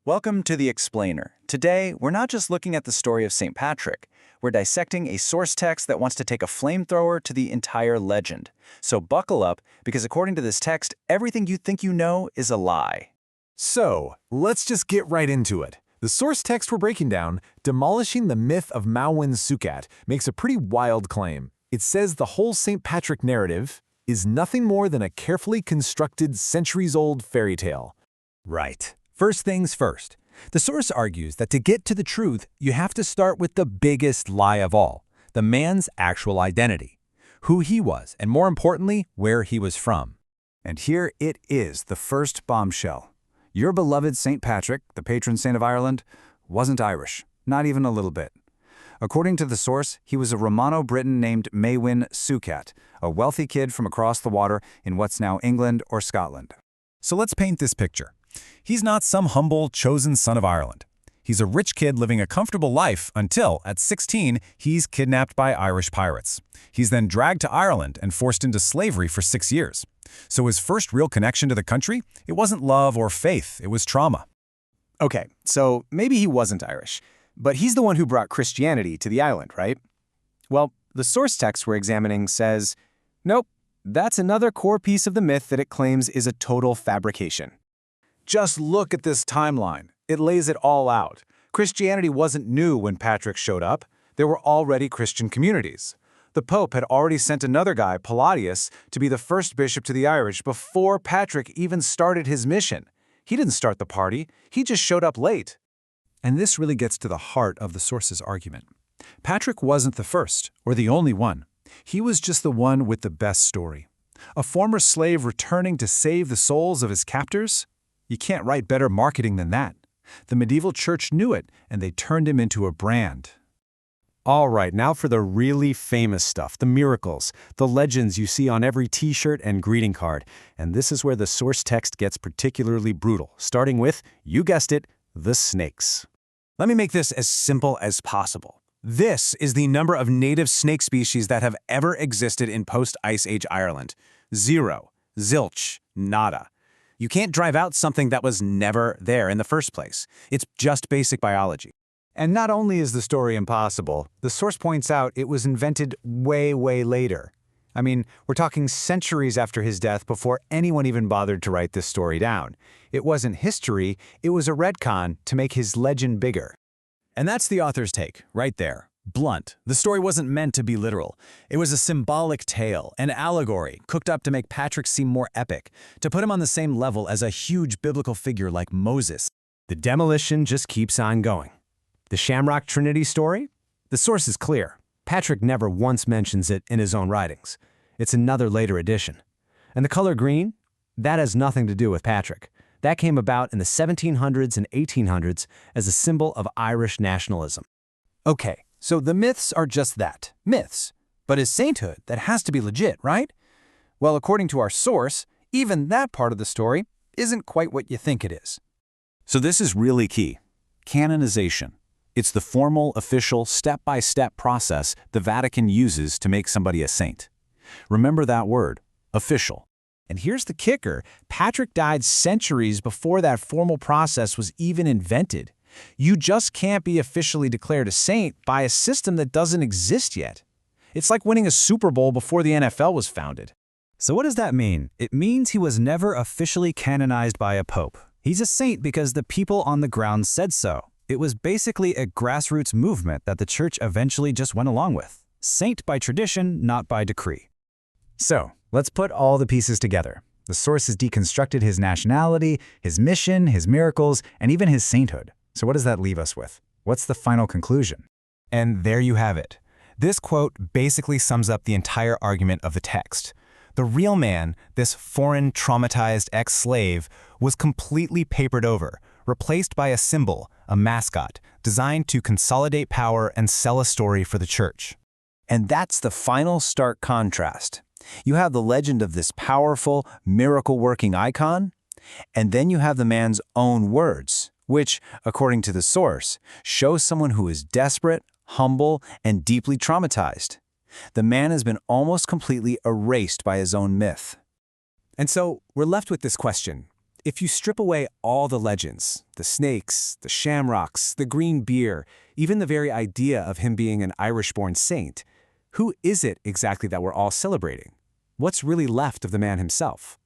Welcome to The Explainer. Today, we're not just looking at the story of St. Patrick. We're dissecting a source text that wants to take a flamethrower to the entire legend. So buckle up, because according to this text, everything you think you know is a lie. So, let's just get right into it. The source text we're breaking down, demolishing the myth of Mawin Sukat, makes a pretty wild claim. It says the whole St. Patrick narrative is nothing more than a carefully constructed, centuries-old fairy tale. Right. First things first. The source argues that to get to the truth, you have to start with the biggest lie of all, the man's actual identity, who he was, and more importantly, where he was from. And here it is, the first bombshell. Your beloved St. Patrick, the patron saint of Ireland, wasn't Irish, not even a little bit. According to the source, he was a Romano-Briton named Mawin Sukat, a wealthy kid from across the water in what's now England or Scotland. So let's paint this picture. He's not some humble, chosen son of Ireland. He's a rich kid living a comfortable life until, at 16, he's kidnapped by Irish pirates. He's then dragged to Ireland and forced into slavery for 6 years. So his first real connection to the country, it wasn't love or faith, it was trauma. Okay, so maybe he wasn't Irish, but he's the one who brought Christianity to the island, right? Well, the source text we're examining says, nope, that's another core piece of the myth that it claims is a total fabrication. Just look at this timeline. It lays it all out. Christianity wasn't new when Patrick showed up. There were already Christian communities. The Pope had already sent another guy, Palladius, to be the first bishop to the Irish before Patrick even started his mission. He didn't start the party. He just showed up late. And this really gets to the heart of the source's argument. Patrick wasn't the first, or the only one. He was just the one with the best story. A former slave returning to save the souls of his captors? You can't write better marketing than that. The medieval church knew it, and they turned him into a brand. All right, now for the really famous stuff, the miracles, the legends you see on every t-shirt and greeting card. And this is where the source text gets particularly brutal, starting with, you guessed it, the snakes. Let me make this as simple as possible. This is the number of native snake species that have ever existed in post-Ice Age Ireland. 0. Zilch. Nada. You can't drive out something that was never there in the first place. It's just basic biology. And not only is the story impossible, the source points out it was invented way later. I mean, we're talking centuries after his death before anyone even bothered to write this story down. It wasn't history, it was a retcon to make his legend bigger. And that's the author's take, right there. Blunt. The story wasn't meant to be literal. It was a symbolic tale, an allegory, cooked up to make Patrick seem more epic, to put him on the same level as a huge biblical figure like Moses. The demolition just keeps on going. The Shamrock Trinity story? The source is clear. Patrick never once mentions it in his own writings. It's another later addition. And the color green? That has nothing to do with Patrick. That came about in the 1700s and 1800s as a symbol of Irish nationalism. Okay, so the myths are just that, myths. But his sainthood, that has to be legit, right? Well, according to our source, even that part of the story isn't quite what you think it is. So this is really key. Canonization. It's the formal, official, step-by-step process the Vatican uses to make somebody a saint. Remember that word, official. And here's the kicker, Patrick died centuries before that formal process was even invented. You just can't be officially declared a saint by a system that doesn't exist yet. It's like winning a Super Bowl before the NFL was founded. So what does that mean? It means he was never officially canonized by a pope. He's a saint because the people on the ground said so. It was basically a grassroots movement that the church eventually just went along with. Saint by tradition, not by decree. So, let's put all the pieces together. The source has deconstructed his nationality, his mission, his miracles, and even his sainthood. So what does that leave us with? What's the final conclusion? And there you have it. This quote basically sums up the entire argument of the text. The real man, this foreign, traumatized ex-slave, was completely papered over, replaced by a symbol, a mascot, designed to consolidate power and sell a story for the church. And that's the final stark contrast. You have the legend of this powerful, miracle-working icon, and then you have the man's own words, which, according to the source, show someone who is desperate, humble, and deeply traumatized. The man has been almost completely erased by his own myth. And so we're left with this question. If you strip away all the legends, the snakes, the shamrocks, the green beer, even the very idea of him being an Irish-born saint, who is it exactly that we're all celebrating? What's really left of the man himself?